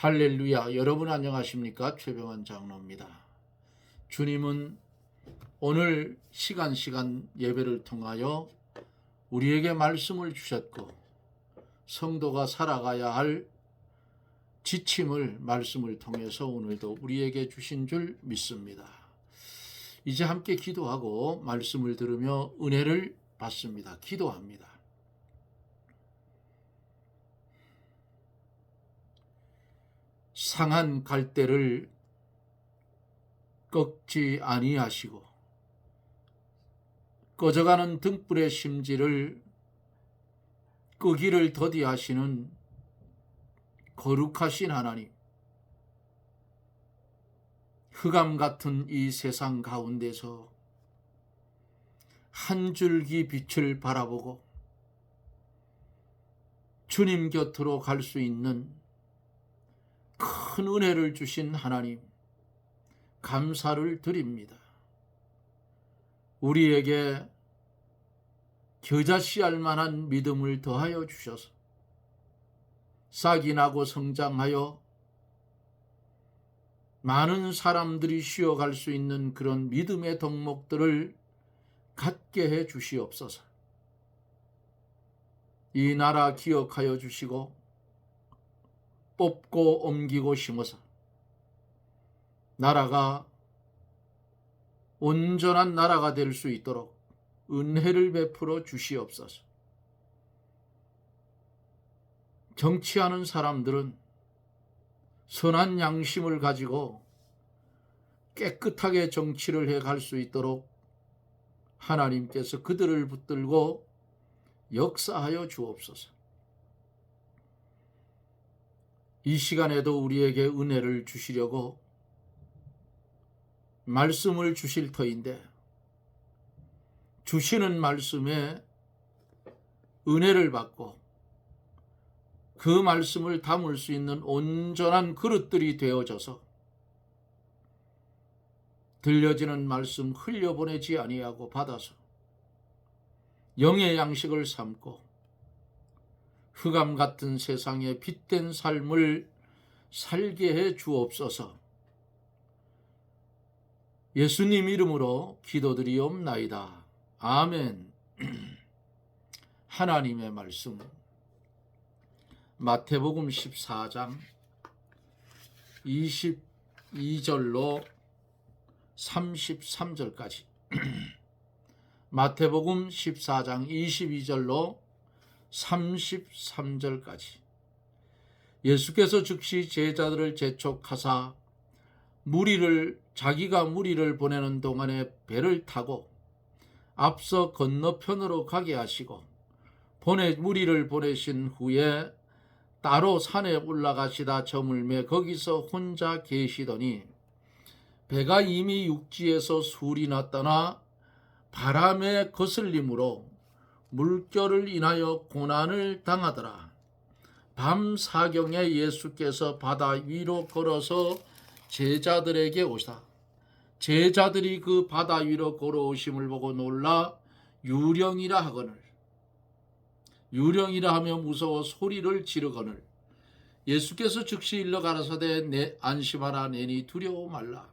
할렐루야. 여러분 안녕하십니까? 최병환 장로입니다. 주님은 오늘 시간 예배를 통하여 우리에게 말씀을 주셨고, 성도가 살아가야 할 지침을 말씀을 통해서 오늘도 우리에게 주신 줄 믿습니다. 이제 함께 기도하고 말씀을 들으며 은혜를 받습니다. 기도합니다. 상한 갈대를 꺾지 아니하시고 꺼져가는 등불의 심지를 끄기를 더디하시는 거룩하신 하나님, 흑암 같은 이 세상 가운데서 한 줄기 빛을 바라보고 주님 곁으로 갈 수 있는 큰 은혜를 주신 하나님, 감사를 드립니다. 우리에게 겨자씨알 만한 믿음을 더하여 주셔서 싹이 나고 성장하여 많은 사람들이 쉬어갈 수 있는 그런 믿음의 덕목들을 갖게 해 주시옵소서. 이 나라 기억하여 주시고 뽑고 옮기고 심어서 나라가 온전한 나라가 될 수 있도록 은혜를 베풀어 주시옵소서. 정치하는 사람들은 선한 양심을 가지고 깨끗하게 정치를 해 갈 수 있도록 하나님께서 그들을 붙들고 역사하여 주옵소서. 이 시간에도 우리에게 은혜를 주시려고 말씀을 주실 터인데, 주시는 말씀에 은혜를 받고 그 말씀을 담을 수 있는 온전한 그릇들이 되어져서 들려지는 말씀 흘려보내지 아니하고 받아서 영의 양식을 삼고 흑암 같은 세상에 빛된 삶을 살게 해 주옵소서. 예수님 이름으로 기도드리옵나이다. 아멘. 하나님의 말씀, 마태복음 14장 22절로 33절까지 마태복음 14장 22절로 33절까지 예수께서 즉시 제자들을 재촉하사 자기가 무리를 보내는 동안에 배를 타고 앞서 건너편으로 가게 하시고 무리를 보내신 후에 따로 산에 올라가시다 저물매 거기서 혼자 계시더니 배가 이미 육지에서 술이 났다나 바람에 거슬림으로 물결을 인하여 고난을 당하더라. 밤 사경에 예수께서 바다 위로 걸어서 제자들에게 오시다. 제자들이 그 바다 위로 걸어오심을 보고 놀라 유령이라 하며 무서워 소리를 지르거늘 예수께서 즉시 일러 가라사대 안심하라, 내니 두려워 말라.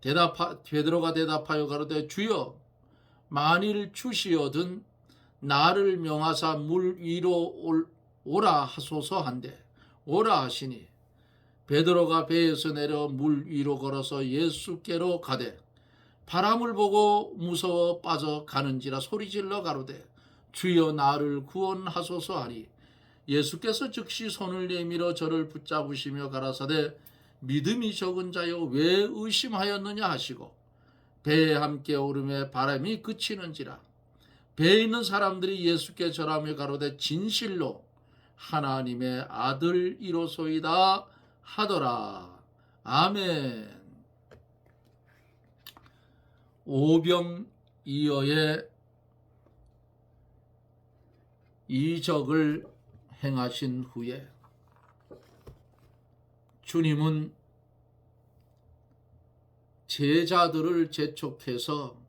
베드로가 대답하여 가로되 주여, 만일 주시어든 나를 명하사 물 위로 오라 하소서 한데 오라 하시니 베드로가 배에서 내려 물 위로 걸어서 예수께로 가되 바람을 보고 무서워 빠져 가는지라 소리질러 가로되 주여, 나를 구원하소서 하니 예수께서 즉시 손을 내밀어 저를 붙잡으시며 가라사대 믿음이 적은 자여 왜 의심하였느냐 하시고 배에 함께 오름에 바람이 그치는지라. 배에 있는 사람들이 예수께 절하며 가로되 진실로 하나님의 아들이로소이다 하더라. 아멘. 오병이어의 이적을 행하신 후에 주님은 제자들을 재촉해서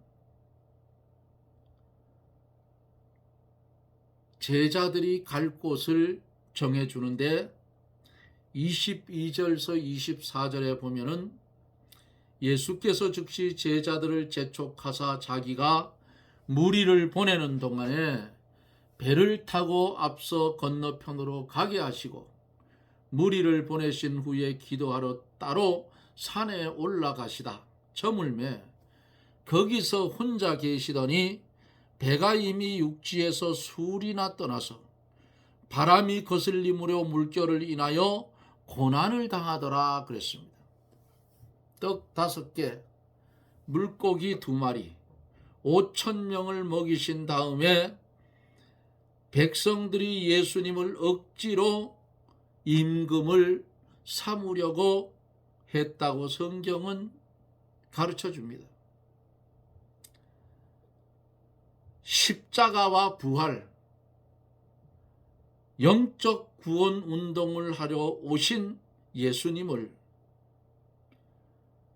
제자들이 갈 곳을 정해주는데 22절에서 24절에 보면은 예수께서 즉시 제자들을 재촉하사 자기가 무리를 보내는 동안에 배를 타고 앞서 건너편으로 가게 하시고 무리를 보내신 후에 기도하러 따로 산에 올라가시다 저물매 거기서 혼자 계시더니 배가 이미 육지에서 술이나 떠나서 바람이 거슬림으로 물결을 인하여 고난을 당하더라 그랬습니다. 떡 5개, 물고기 2마리, 5,000명을 먹이신 다음에 백성들이 예수님을 억지로 임금을 삼으려고 했다고 성경은 가르쳐 줍니다. 십자가와 부활, 영적 구원 운동을 하려 오신 예수님을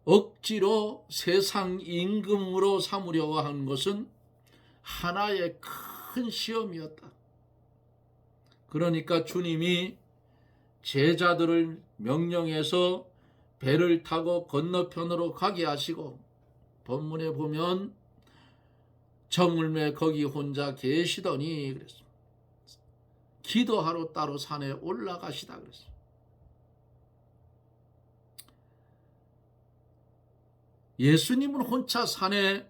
억지로 세상 임금으로 삼으려고 한 것은 하나의 큰 시험이었다. 그러니까 주님이 제자들을 명령해서 배를 타고 건너편으로 가게 하시고 본문에 보면 저물매 거기 혼자 계시더니 그랬습니다. 기도하러 따로 산에 올라가시다 그랬어요. 예수님은 혼자 산에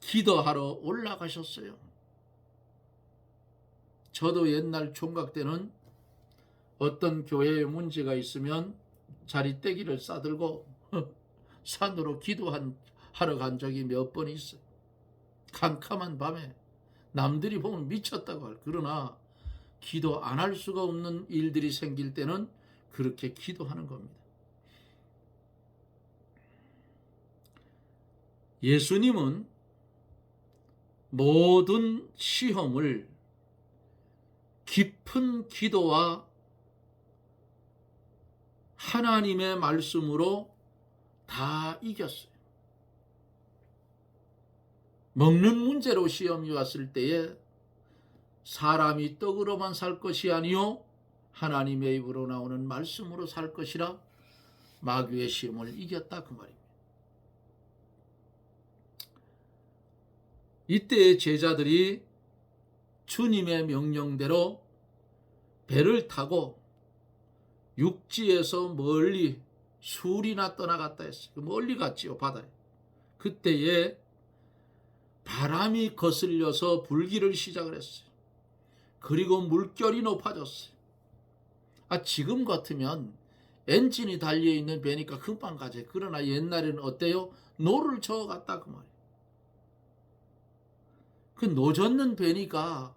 기도하러 올라가셨어요. 저도 옛날 총각 때는 어떤 교회에 문제가 있으면 자리떼기를 싸들고 산으로 기도하러 간 적이 몇 번 있어요. 캄캄한 밤에 남들이 보면 미쳤다고 할. 그러나 기도 안 할 수가 없는 일들이 생길 때는 그렇게 기도하는 겁니다. 예수님은 모든 시험을 깊은 기도와 하나님의 말씀으로 다 이겼어요. 먹는 문제로 시험이 왔을 때에 사람이 떡으로만 살 것이 아니요 하나님의 입으로 나오는 말씀으로 살 것이라 마귀의 시험을 이겼다 그 말입니다. 이때의 제자들이 주님의 명령대로 배를 타고 육지에서 멀리 술이나 떠나갔다 했어요. 멀리 갔지요, 바다에. 그때에 바람이 거슬려서 불기를 시작을 했어요. 그리고 물결이 높아졌어요. 지금 같으면 엔진이 달려있는 배니까 금방 가지. 그러나 옛날에는 어때요? 노를 저어갔다 그 말이에요. 그 노젓는 배니까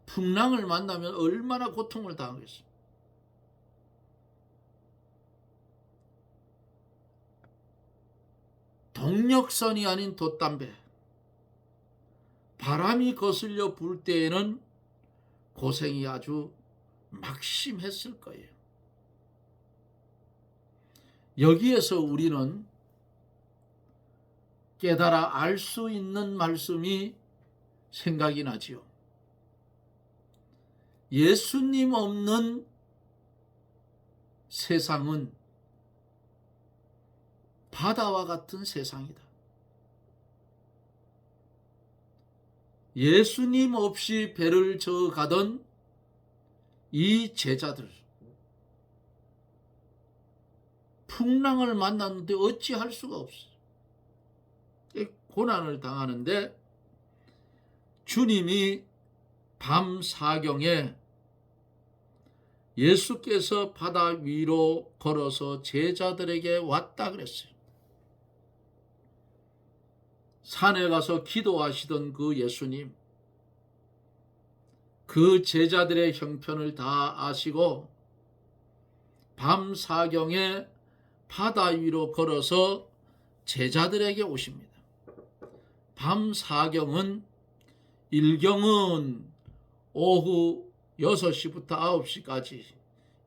풍랑을 만나면 얼마나 고통을 당하겠어요. 동력선이 아닌 돛담배. 바람이 거슬려 불 때에는 고생이 아주 막심했을 거예요. 여기에서 우리는 깨달아 알 수 있는 말씀이 생각이 나지요. 예수님 없는 세상은 바다와 같은 세상이다. 예수님 없이 배를 저어가던 이 제자들, 풍랑을 만났는데 어찌할 수가 없어요. 고난을 당하는데 주님이 밤 사경에 예수께서 바다 위로 걸어서 제자들에게 왔다 그랬어요. 산에 가서 기도하시던 그 예수님, 그 제자들의 형편을 다 아시고 밤 사경에 바다 위로 걸어서 제자들에게 오십니다. 밤 사경은 일경은 오후 6시부터 9시까지,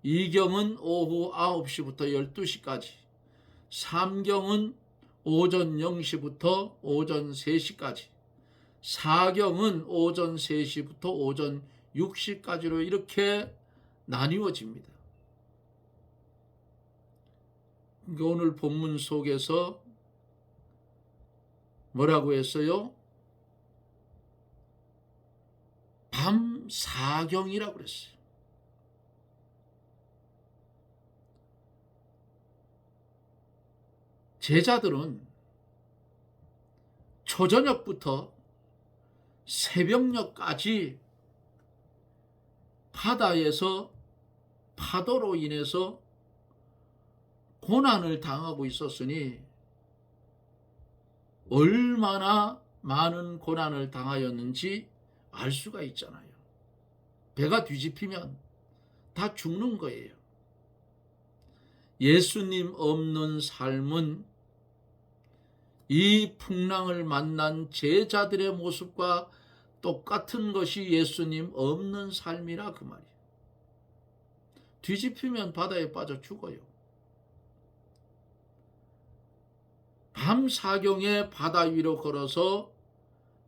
이경은 오후 9시부터 12시까지, 삼경은 오전 0시부터 오전 3시까지, 사경은 오전 3시부터 오전 6시까지로 이렇게 나뉘어집니다. 오늘 본문 속에서 뭐라고 했어요? 밤 사경이라고 그랬어요. 제자들은 초저녁부터 새벽녘까지 바다에서 파도로 인해서 고난을 당하고 있었으니 얼마나 많은 고난을 당하였는지 알 수가 있잖아요. 배가 뒤집히면 다 죽는 거예요. 예수님 없는 삶은 이 풍랑을 만난 제자들의 모습과 똑같은 것이 예수님 없는 삶이라 그 말이에요. 뒤집히면 바다에 빠져 죽어요. 밤 사경에 바다 위로 걸어서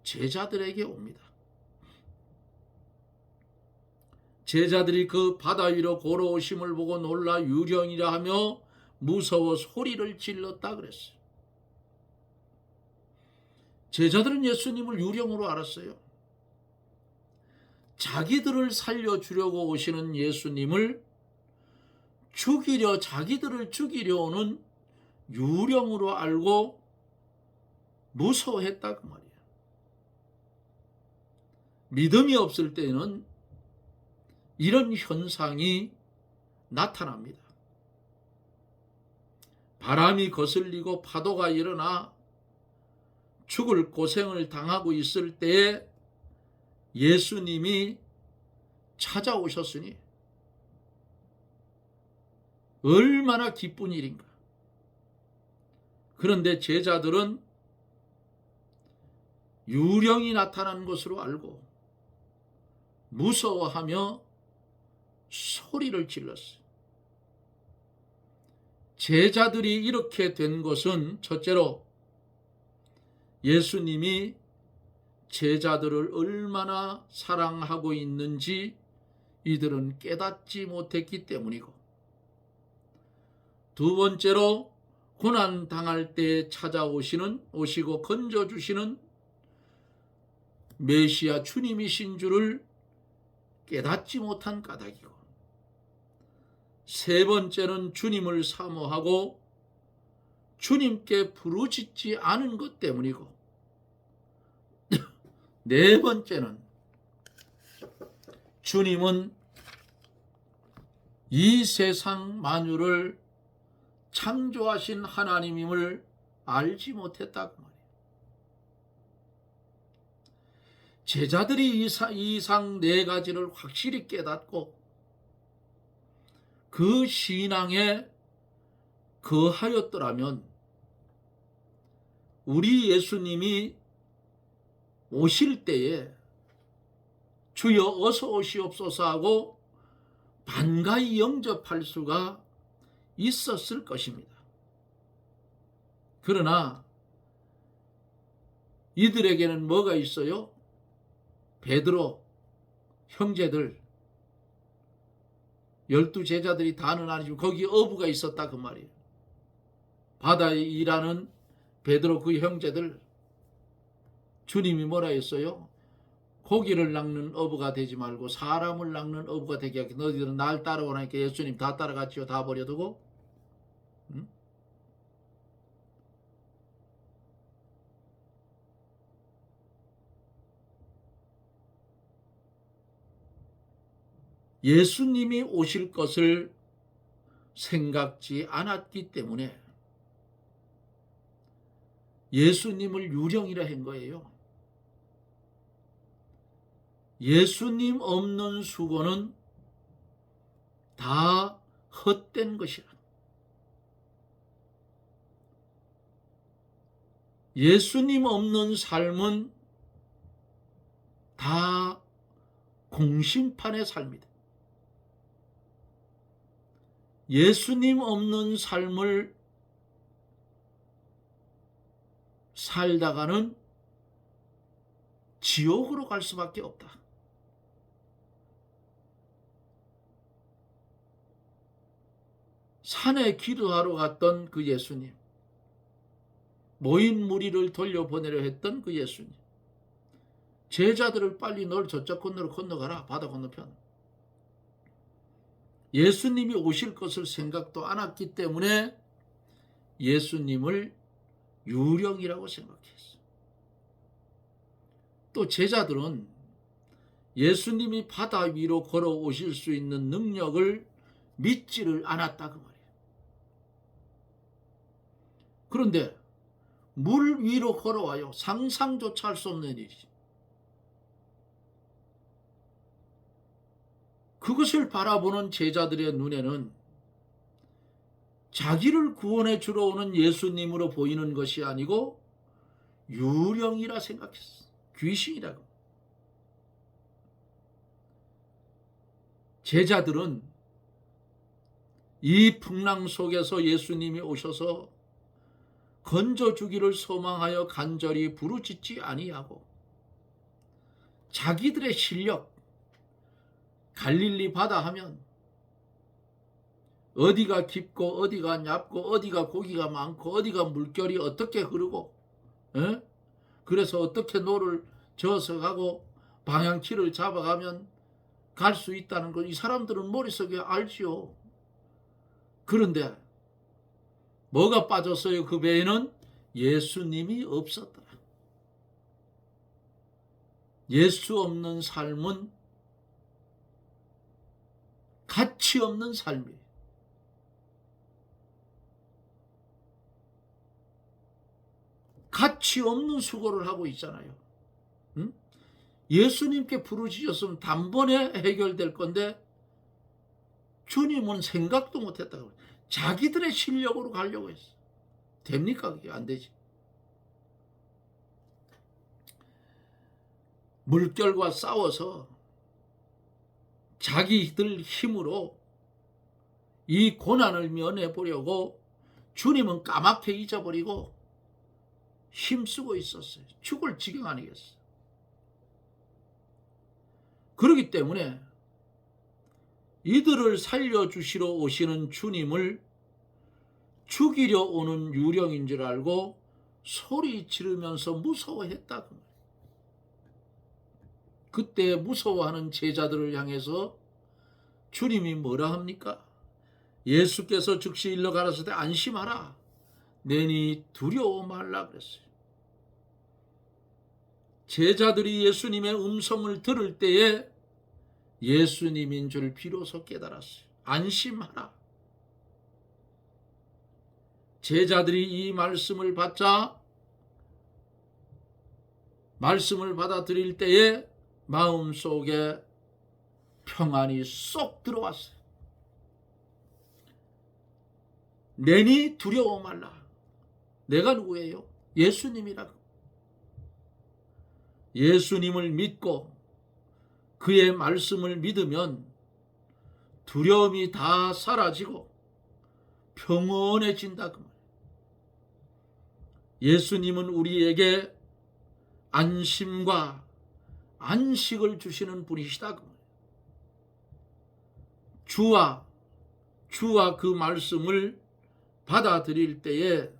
제자들에게 옵니다. 제자들이 그 바다 위로 걸어오심을 보고 놀라 유령이라 하며 무서워 소리를 질렀다 그랬어요. 제자들은 예수님을 유령으로 알았어요. 자기들을 살려주려고 오시는 예수님을 자기들을 죽이려 오는 유령으로 알고 무서워했다 그 말이에요. 믿음이 없을 때는 이런 현상이 나타납니다. 바람이 거슬리고 파도가 일어나 죽을 고생을 당하고 있을 때에 예수님이 찾아오셨으니 얼마나 기쁜 일인가. 그런데 제자들은 유령이 나타난 것으로 알고 무서워하며 소리를 질렀어요. 제자들이 이렇게 된 것은 첫째로 예수님이 제자들을 얼마나 사랑하고 있는지 이들은 깨닫지 못했기 때문이고, 두 번째로 고난 당할 때 오시고 건져주시는 메시아 주님이신 줄을 깨닫지 못한 까닭이고, 세 번째는 주님을 사모하고 주님께 부르짖지 않은 것 때문이고, 네 번째는 주님은 이 세상 만유를 창조하신 하나님임을 알지 못했다 그 말이에요. 제자들이 이상 네 가지를 확실히 깨닫고 그 신앙에 거하였더라면 우리 예수님이 오실 때에 주여 어서 오시옵소서 하고 반가이 영접할 수가 있었을 것입니다. 그러나 이들에게는 뭐가 있어요? 베드로, 형제들, 12제자들이 다는 아니지만 거기 어부가 있었다 그 말이에요. 바다에 일하는 베드로 그 형제들, 주님이 뭐라 했어요? 고기를 낚는 어부가 되지 말고 사람을 낚는 어부가 되게 하겠다. 너희들은 날 따라오라니까 예수님 다 따라갔지요. 다 버려두고. 응? 예수님이 오실 것을 생각지 않았기 때문에 예수님을 유령이라 한 거예요. 예수님 없는 수고는 다 헛된 것이라. 예수님 없는 삶은 다 공심판의 삶이다. 예수님 없는 삶을 살다가는 지옥으로 갈 수밖에 없다. 산에 기도하러 갔던 그 예수님, 모인 무리를 돌려보내려 했던 그 예수님, 제자들을 빨리 널 저쪽 건너로 건너가라, 바다 건너편. 예수님이 오실 것을 생각도 안 했기 때문에 예수님을 유령이라고 생각했어. 또 제자들은 예수님이 바다 위로 걸어오실 수 있는 능력을 믿지를 않았다 그 말이에요. 그런데 물 위로 걸어와요. 상상조차 할 수 없는 일이지. 그것을 바라보는 제자들의 눈에는 자기를 구원해 주러 오는 예수님으로 보이는 것이 아니고 유령이라 생각했어. 귀신이라고. 제자들은 이 풍랑 속에서 예수님이 오셔서 건져주기를 소망하여 간절히 부르짖지 아니하고 자기들의 실력, 갈릴리 바다 하면 어디가 깊고 어디가 얇고 어디가 고기가 많고 어디가 물결이 어떻게 흐르고 그래서 어떻게 노를 저어서 가고 방향키를 잡아가면 갈 수 있다는 걸 이 사람들은 머릿속에 알지요. 그런데 뭐가 빠졌어요? 그 배에는 예수님이 없었더라. 예수 없는 삶은 가치 없는 삶이에요. 가치 없는 수고를 하고 있잖아요. 응? 예수님께 부르짖었으면 단번에 해결될 건데 주님은 생각도 못했다고. 자기들의 실력으로 가려고 했어. 됩니까? 그게 안 되지. 물결과 싸워서 자기들 힘으로 이 고난을 면해보려고 주님은 까맣게 잊어버리고 힘쓰고 있었어요. 죽을 지경 아니겠어요. 그렇기 때문에 이들을 살려주시러 오시는 주님을 죽이려 오는 유령인 줄 알고 소리 지르면서 무서워했다. 그때 무서워하는 제자들을 향해서 주님이 뭐라 합니까? 예수께서 즉시 일러 가라사대 때 안심하라. 내니 두려워 말라 그랬어요. 제자들이 예수님의 음성을 들을 때에 예수님인 줄 비로소 깨달았어요. 안심하라. 제자들이 이 말씀을 받아들일 때에 마음속에 평안이 쏙 들어왔어요. 내니 두려워 말라. 내가 누구예요? 예수님이라고. 예수님을 믿고 그의 말씀을 믿으면 두려움이 다 사라지고 평온해진다. 예수님은 우리에게 안심과 안식을 주시는 분이시다. 주와 그 말씀을 받아들일 때에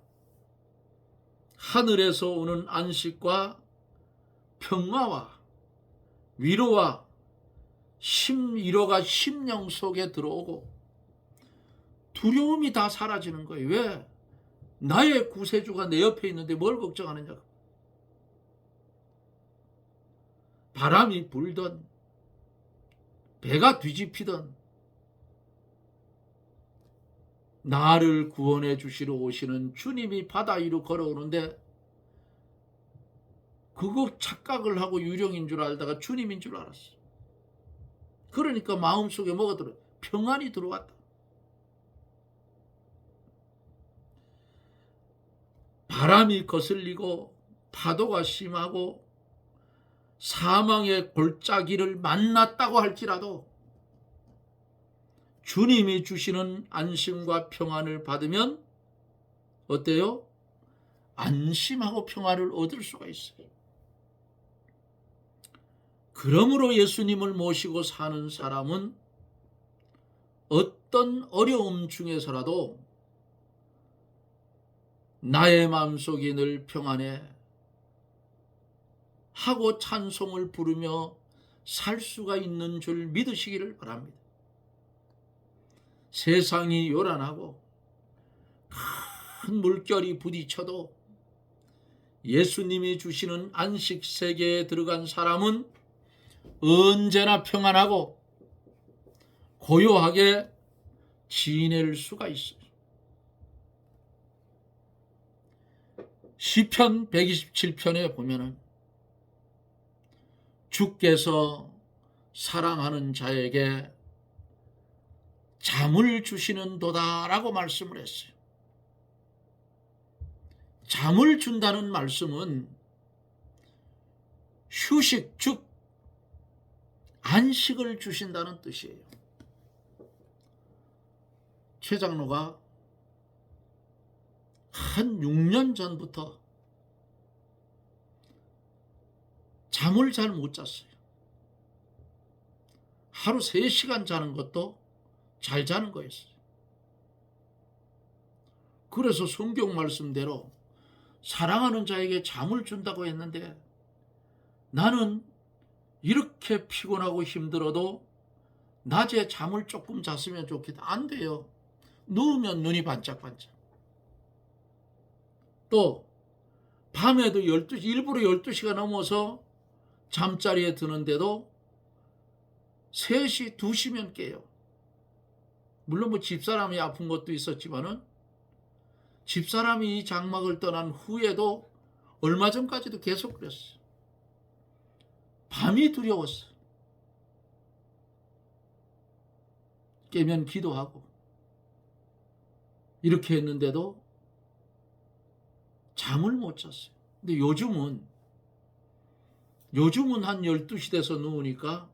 하늘에서 오는 안식과 평화와 위로가 심령 속에 들어오고 두려움이 다 사라지는 거예요. 왜? 나의 구세주가 내 옆에 있는데 뭘 걱정하느냐. 바람이 불던 배가 뒤집히던 나를 구원해 주시러 오시는 주님이 바다 위로 걸어오는데 그거 착각을 하고 유령인 줄 알다가 주님인 줄 알았어. 그러니까 마음속에 뭐가 들어요? 평안이 들어왔다. 바람이 거슬리고 파도가 심하고 사망의 골짜기를 만났다고 할지라도 주님이 주시는 안심과 평안을 받으면 어때요? 안심하고 평안을 얻을 수가 있어요. 그러므로 예수님을 모시고 사는 사람은 어떤 어려움 중에서라도 나의 마음속이 늘 평안해 하고 찬송을 부르며 살 수가 있는 줄 믿으시기를 바랍니다. 세상이 요란하고 큰 물결이 부딪혀도 예수님이 주시는 안식 세계에 들어간 사람은 언제나 평안하고 고요하게 지낼 수가 있어요. 시편 127편에 보면은 주께서 사랑하는 자에게 잠을 주시는도다라고 말씀을 했어요. 잠을 준다는 말씀은 휴식, 즉 안식을 주신다는 뜻이에요. 최 장로가 한 6년 전부터 잠을 잘 못 잤어요. 하루 3시간 자는 것도 잘 자는 거였어요. 그래서 성경 말씀대로 사랑하는 자에게 잠을 준다고 했는데 나는 이렇게 피곤하고 힘들어도 낮에 잠을 조금 잤으면 좋겠다. 안 돼요. 누우면 눈이 반짝반짝. 또 밤에도 일부러 12시가 넘어서 잠자리에 드는데도 3시, 2시면 깨요. 물론 뭐 집사람이 아픈 것도 있었지만은 집사람이 이 장막을 떠난 후에도 얼마 전까지도 계속 그랬어요. 밤이 두려웠어요. 깨면 기도하고 이렇게 했는데도 잠을 못 잤어요. 근데 요즘은 한 12시 돼서 누우니까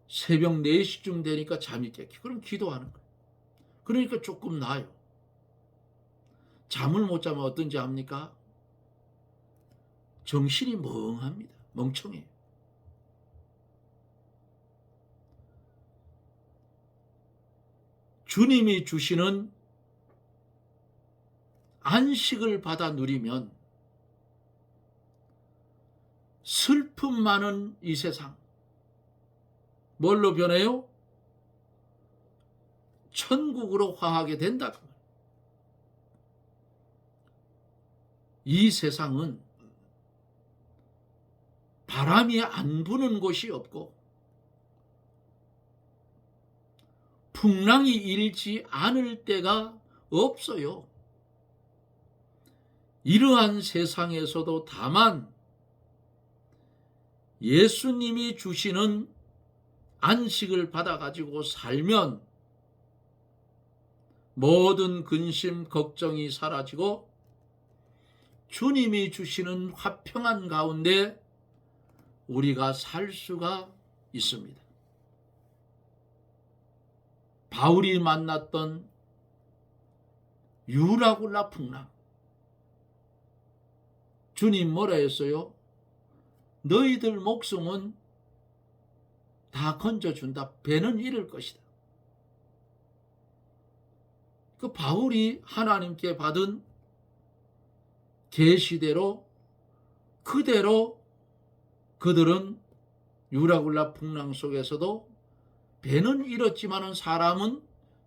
새벽 4시쯤 되니까 잠이 깨기. 그럼 기도하는 거예요. 그러니까 조금 나아요. 잠을 못 자면 어떤지 압니까? 정신이 멍합니다. 멍청해요. 주님이 주시는 안식을 받아 누리면 슬픔 많은 이 세상 뭘로 변해요? 천국으로 화하게 된다. 이 세상은 바람이 안 부는 곳이 없고 풍랑이 일지 않을 때가 없어요. 이러한 세상에서도 다만 예수님이 주시는 안식을 받아가지고 살면 모든 근심, 걱정이 사라지고 주님이 주시는 화평한 가운데 우리가 살 수가 있습니다. 바울이 만났던 유라굴라 풍랑. 주님 뭐라 했어요? 너희들 목숨은 다 건져준다. 배는 잃을 것이다. 그 바울이 하나님께 받은 계시대로 그대로 그들은 유라굴라 풍랑 속에서도 배는 잃었지만은 사람은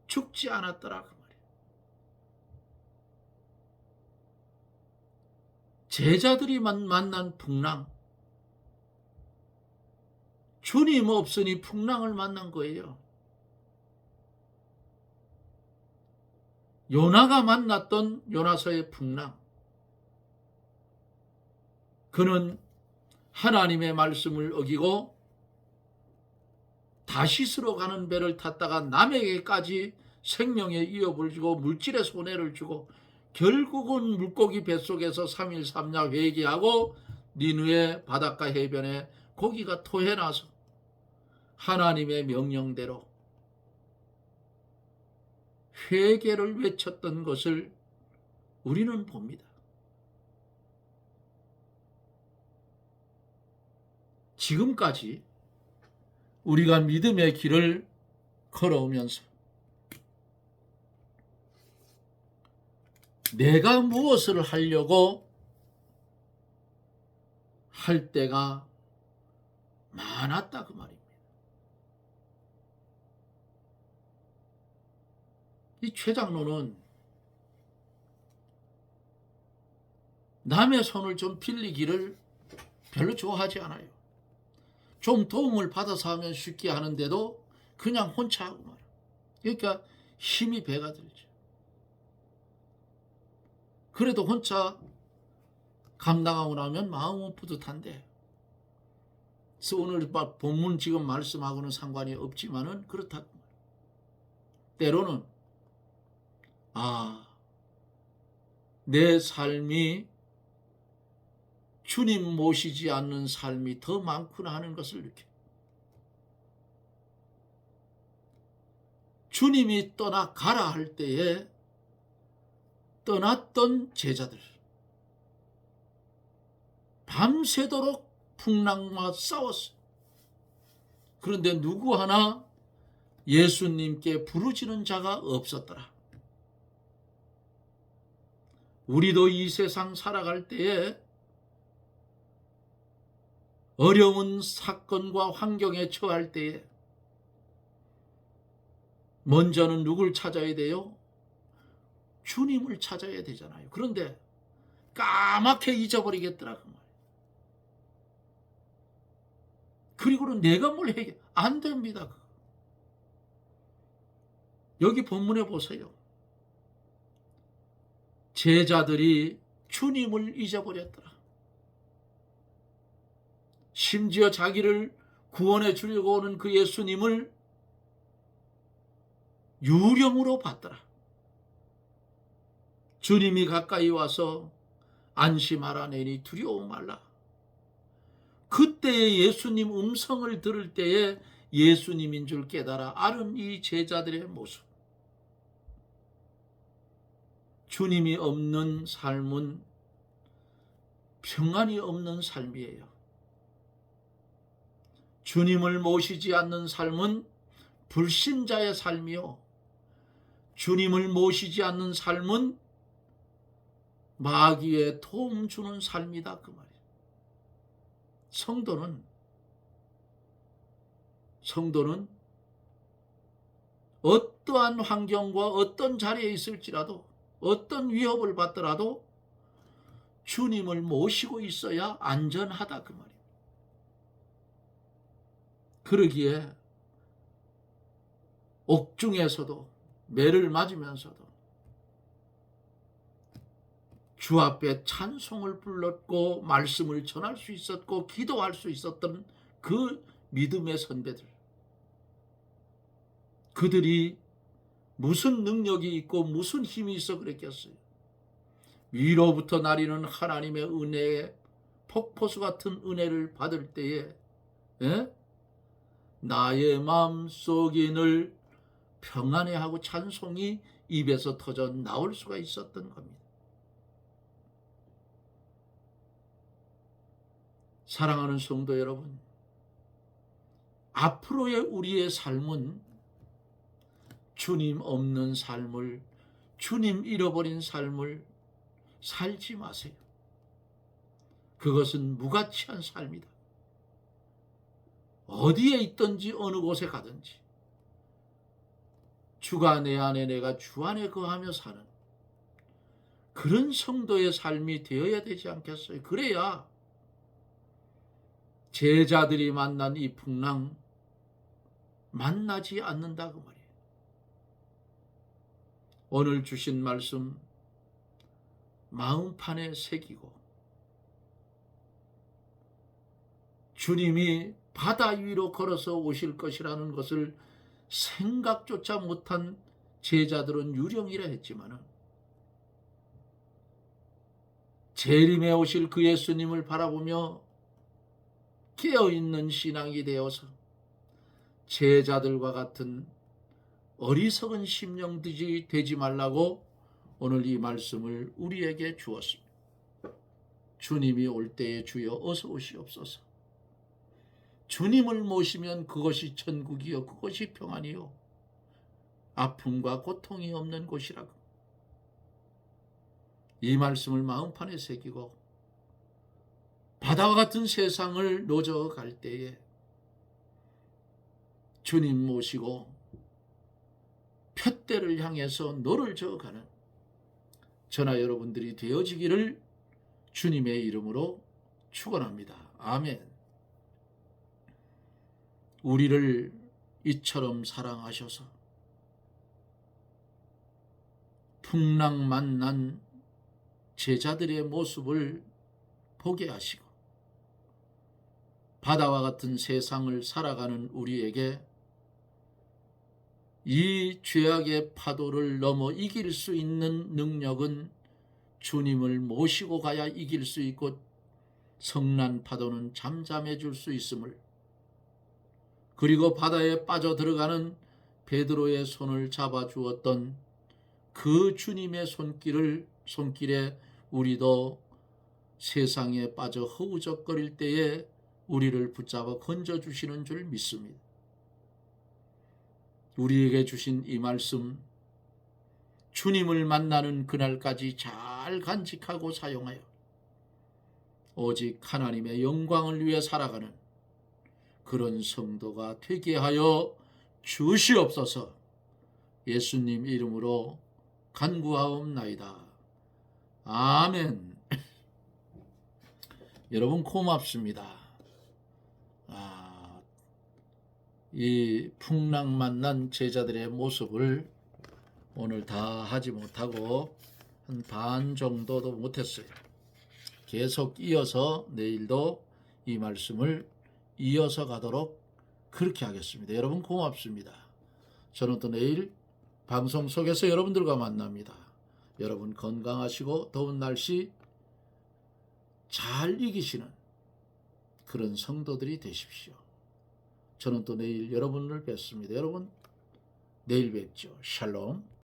죽지 않았더라 그 말이에요. 제자들이 만난 풍랑, 주님 없으니 풍랑을 만난 거예요. 요나가 만났던 요나서의 풍랑, 그는 하나님의 말씀을 어기고 다시스로 가는 배를 탔다가 남에게까지 생명의 위협을 주고 물질의 손해를 주고 결국은 물고기 뱃속에서 3일 3야 회개하고 니느웨 바닷가 해변에 고기가 토해나서 하나님의 명령대로 회개를 외쳤던 것을 우리는 봅니다. 지금까지 우리가 믿음의 길을 걸어오면서 내가 무엇을 하려고 할 때가 많았다 그 말입니다. 이 최 장로는 남의 손을 좀 빌리기를 별로 좋아하지 않아요. 좀 도움을 받아서 하면 쉽게 하는데도 그냥 혼자 하고 말이에요. 그러니까 힘이 배가 들죠. 그래도 혼자 감당하고 나면 마음은 뿌듯한데, 그래서 오늘 본문 지금 말씀하고는 상관이 없지만은 그렇다고. 때로는 내 삶이 주님 모시지 않는 삶이 더 많구나 하는 것을 느껴요. 주님이 떠나 가라 할 때에 떠났던 제자들, 밤새도록 풍랑과 싸웠어요. 그런데 누구 하나 예수님께 부르짖는 자가 없었더라. 우리도 이 세상 살아갈 때에 어려운 사건과 환경에 처할 때에 먼저는 누굴 찾아야 돼요? 주님을 찾아야 되잖아요. 그런데 까맣게 잊어버리겠더라 그 말이에요. 그리고는 내가 뭘 해? 안 됩니다. 여기 본문에 보세요. 제자들이 주님을 잊어버렸더라. 심지어 자기를 구원해 주려고 오는 그 예수님을 유령으로 봤더라. 주님이 가까이 와서 안심하라 내니 두려워 말라. 그때의 예수님 음성을 들을 때에 예수님인 줄 깨달아 아는 이 제자들의 모습. 주님이 없는 삶은 평안이 없는 삶이에요. 주님을 모시지 않는 삶은 불신자의 삶이요. 주님을 모시지 않는 삶은 마귀에 도움 주는 삶이다 그 말이에요. 성도는 어떠한 환경과 어떤 자리에 있을지라도 어떤 위협을 받더라도 주님을 모시고 있어야 안전하다 그 말이에요. 그러기에 옥중에서도 매를 맞으면서도 주 앞에 찬송을 불렀고 말씀을 전할 수 있었고 기도할 수 있었던 그 믿음의 선배들, 그들이 무슨 능력이 있고 무슨 힘이 있어 그랬겠어요. 위로부터 나리는 하나님의 은혜의 폭포수 같은 은혜를 받을 때에 나의 마음속이 늘 평안해하고 찬송이 입에서 터져 나올 수가 있었던 겁니다. 사랑하는 성도 여러분, 앞으로의 우리의 삶은 주님 없는 삶을, 주님 잃어버린 삶을 살지 마세요. 그것은 무가치한 삶이다. 어디에 있든지 어느 곳에 가든지 주가 내 안에 내가 주 안에 거하며 사는 그런 성도의 삶이 되어야 되지 않겠어요? 그래야 제자들이 만난 이 풍랑 만나지 않는다 그 말이에요. 오늘 주신 말씀 마음판에 새기고 주님이 바다 위로 걸어서 오실 것이라는 것을 생각조차 못한 제자들은 유령이라 했지만 재림에 오실 그 예수님을 바라보며 깨어있는 신앙이 되어서 제자들과 같은 어리석은 심령들이 되지 말라고 오늘 이 말씀을 우리에게 주었습니다. 주님이 올 때에 주여 어서 오시옵소서. 주님을 모시면 그것이 천국이요 그것이 평안이요 아픔과 고통이 없는 곳이라고. 이 말씀을 마음판에 새기고 바다와 같은 세상을 노져갈 때에 주님 모시고 푯대를 향해서 노를 저어가는 저나 여러분들이 되어지기를 주님의 이름으로 축원합니다. 아멘. 우리를 이처럼 사랑하셔서 풍랑 만난 제자들의 모습을 보게 하시고 바다와 같은 세상을 살아가는 우리에게 이 죄악의 파도를 넘어 이길 수 있는 능력은 주님을 모시고 가야 이길 수 있고 성난 파도는 잠잠해질 수 있음을, 그리고 바다에 빠져 들어가는 베드로의 손을 잡아주었던 그 주님의 손길에 우리도 세상에 빠져 허우적거릴 때에 우리를 붙잡아 건져주시는 줄 믿습니다. 우리에게 주신 이 말씀, 주님을 만나는 그날까지 잘 간직하고 사용하여 오직 하나님의 영광을 위해 살아가는 그런 성도가 되게 하여 주시옵소서. 예수님 이름으로 간구하옵나이다. 아멘. 여러분 고맙습니다. 이 풍랑 만난 제자들의 모습을 오늘 다 하지 못하고 한 반 정도도 못했어요. 계속 이어서 내일도 이 말씀을 이어서 가도록 그렇게 하겠습니다. 여러분 고맙습니다. 저는 또 내일 방송 속에서 여러분들과 만납니다. 여러분 건강하시고 더운 날씨 잘 이기시는 그런 성도들이 되십시오. 저는 또 내일 여러분을 뵙습니다. 여러분 내일 뵙죠. 샬롬.